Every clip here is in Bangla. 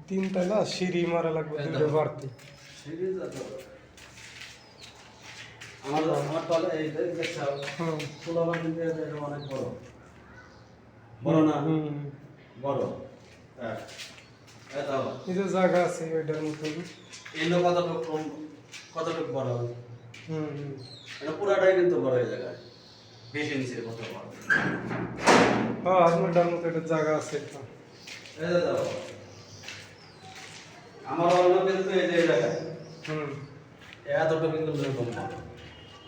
তিনতলা সিঁড়ি মারা লাগবে দুটো বাড়তি। সিঁড়ি যত আমার তলে এই দেখছো খোলা বানিয়ে এটা অনেক বড় বড় না বড় হ্যাঁ এটা এই যে জায়গা আছে ওইটার মতন এলো কতটুকু বড় এটা পুরাটাই কিন্তু বড় এই জায়গায় 20 ইঞ্চির কত বড় হ্যাঁ আপনার মতো একটা জায়গা আছে একটা। এই যে দাও আমার অন্য কিন্তু এই যে এই জায়গায় এতটুকু কিন্তু এরকম বড়।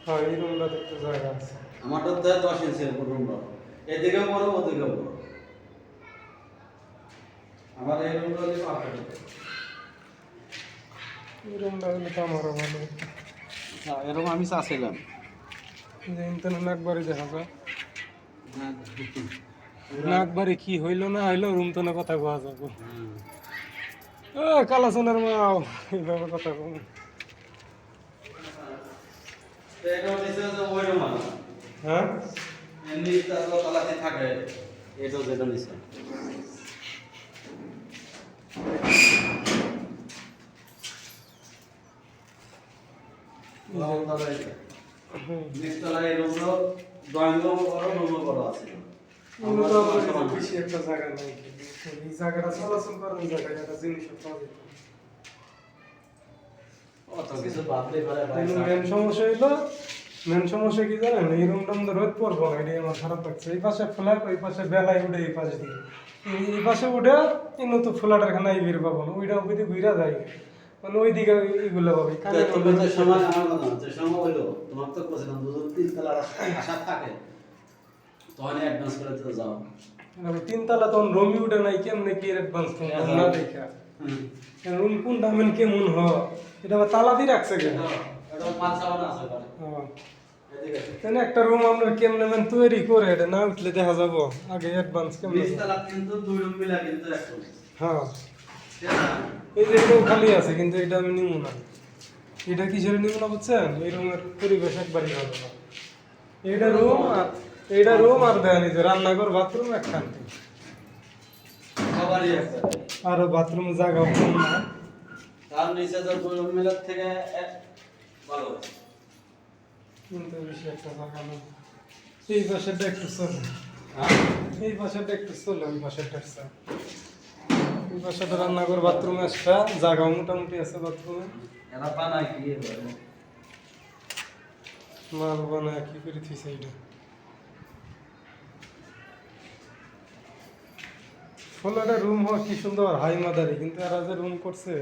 হ্যাঁ এই রুমটাতে একটা জায়গা আছে। আমারটা তো 10 ইঞ্চির রুম বড় এদিকেও বড় ওদিকেও বড় আমার এই রুমটা হচ্ছে পারফেক্ট। এই রুমটা হলে তো আমারও ভালো। হ্যাঁ এরকম আমি চাচ্ছিলাম যে ইন্টারনেট একবারই দেখা যায় না একবারে কি হইলো না হইলো রুম তো না কথা কোয়া যাবো। কালাসনের মাও এইভাবে কথা কম। এটাও নিচে যে ওই রুম না হ্যাঁ এমনি তো তলাতে থাকে এটাও যেটা নিচে নিচতলায় এই রুমগুলো ড্রয়িং রুম বড় রুমও বড় আছে বেশি একটা জায়গা নাই এই জায়গাটা চলাচল করার জায়গা একটা জিনিস পাওয়া যেত। অত কিছু ভাবলে পারে মেন সমস্যা হইলো মেন সমস্যা কি জানেন এই রুমটা আমাদের রোদ পড়বো না এটাই আমার খারাপ লাগছে। এই পাশে ফ্ল্যাট ওই পাশে বেলায় উঠে এই পাশে দিয়ে এই পাশে উঠে কিন্তু তো ফ্ল্যাটের খানা বের পাবো না ওইটা ওই দিকে ঘুরা যায় মানে ওই দিকে এইগুলো পাবে তুমি তো সময় আমার কথা যে সময় হইলো তোমার তো বলছিলাম দুজন তিন তলা আশা থাকে তখন অ্যাডভান্স করে তো যাও তিনতলা তখন রুমই উঠে নাই কেমনে কি অ্যাডভান্স না দেখা রুম কোন দামেন কেমন হ এটা আবার তালা দিয়ে রাখছে কেন এটা পাঁচ সাবান আছে পারে কেন একটা রুম আমরা কেমনে মানে তৈরি করে এটা না উঠলে দেখা যাবো আগে অ্যাডভান্স কেমনে। নিচ তলা কিন্তু দুই রুম মিলা কিন্তু এক রুম হ্যাঁ এই যে এটাও খালি আছে কিন্তু এটা আমি নিব না। এটা কিসের নিব না বুঝছেন এই রুমের পরিবেশ একবারই ভালো না। এইটা রুম আর দেন এই যে রান্নাঘর বাথরুম একখানে সবারই আছে আর বাথরুম জায়গা কম না তার নিচে তো দুই রুম মিলার থেকে ভালো কিন্তু বেশি একটা জায়গা নেই। এই পাশেরটা একটু চলে এই পাশেরটা একটু চলে ওই পাশেরটা ওই পাশেরটা রান্নাঘর বাথরুম একটা জায়গা মোটামুটি আছে বাথরুমে এরা বানায় কি করে মাল বানায় কি করে থিছে এইটা ফোলাটা রুম হয় কি সুন্দর হাই মাদারি কিন্তু এরা যে রুম করছে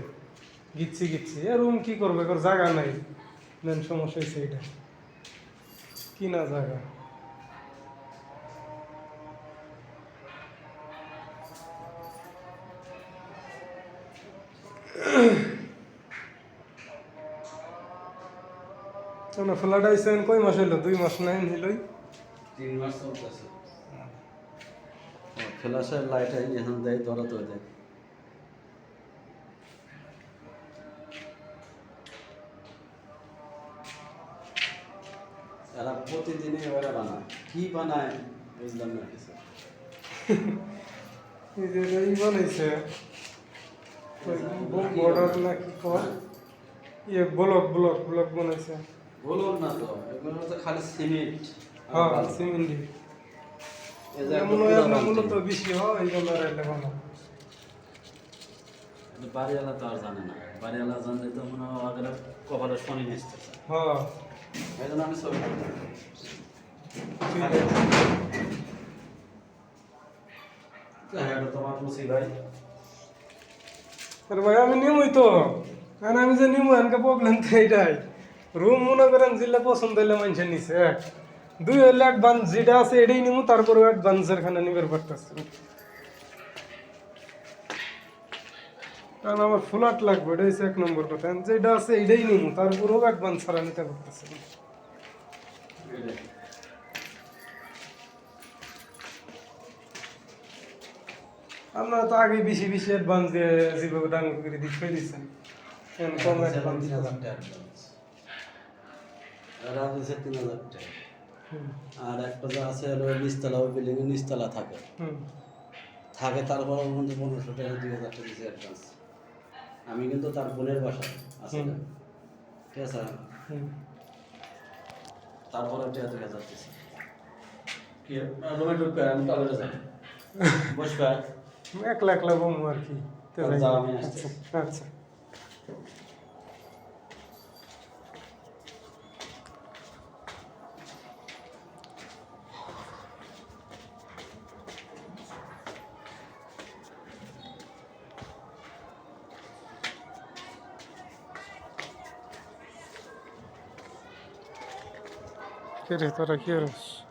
গিচ্ছি এ রুম কি করবে এর জায়গা নাই। মেন সমস্যা হয়েছে এটা কিনা জায়গা ফ্ল্যাট আইসেন কই মাস হইলো 2 মাস নাই নিলই 3 মাস চলতেছে ফ্ল্যাশের লাইট এখন দেয় ধরা তো দেয় এরা প্রতিদিনই ওরা বানায় কি বানায় বুঝলাম না কিছু এই যে এই বানাইছে বর্ডার না কি কয় ইয়ে ব্লক বানাইছে বলুন না তো এগুলো তো খালি সিমেন্ট হ্যাঁ সিমেন্ট মূলত বেশি হয় এই জন্য রাইলে বানা বাড়িওয়ালা তো আর জানে না বাড়িওয়ালা জানলে তো মনে হয় আগে কপালে শনি নিচ্ছে হ্যাঁ এই জন্য আমি ছবি হ্যাঁ তোমার মুসি ভাই আরে ভাই আমি নিমই তো কারণ আমি যে নিমু এনকে প্রবলেম তো এইটাই রুম মনে করেন জিল্লা পছন্দ হইলে মানুষের নিছে দুই হইলে অ্যাডভান্স যেটা আছে এটাই নিমু তারপরে অ্যাডভান্সের খানে নিবার পারতেছে কারণ আমার ফ্ল্যাট লাগবে এটা হচ্ছে 1 নম্বর কথা যেটা আছে এটাই নিমু তারপরেও অ্যাডভান্স ছাড়া নিতে পারতেছে আপনারা তো আগে বেশি অ্যাডভান্স দিয়ে যেভাবে ডাঙ্গ করে দিতে দিচ্ছেন কম অ্যাডভান্স আর একটা যা আছে নিচতলা ওই বিল্ডিং এর নিচতলা থাকে থাকে তারপরেও কিন্তু 1500 টাকা 2000 টাকা দিয়েছে অ্যাডভান্স। আমি কিন্তু তার বোনের বাসায় আছে না, ঠিক আছে, হুম। তারপরে 2000 দিয়েছে। কি রুমে ঢুকবে, আমি টয়লেটে যাই, বসবে, একলা একলা বমু আর কি। তো যাই। যাও, আমি আসছি। আচ্ছা আচ্ছা। কে রে তোরা কি করস?